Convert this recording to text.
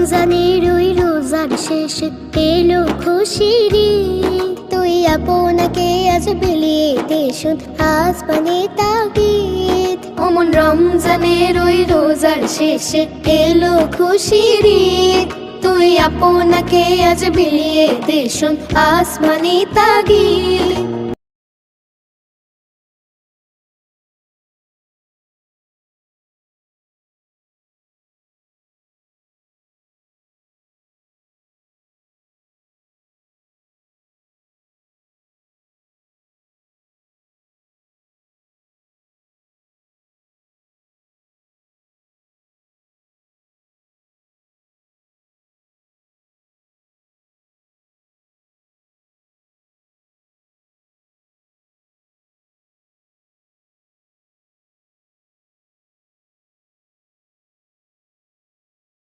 রমজানের ওই রোজার শেষে এলো খুশির ঈদ। তুই আপনাকে আজ বিলিয়ে দে শুধ আসমানে তাগিদ। অমন রমজানের ওই রোজার শেষে এলো খুশির ঈদ। তুই আপনাকে আজ বিলিয়ে দে শুধ আসমানে তাগিদ।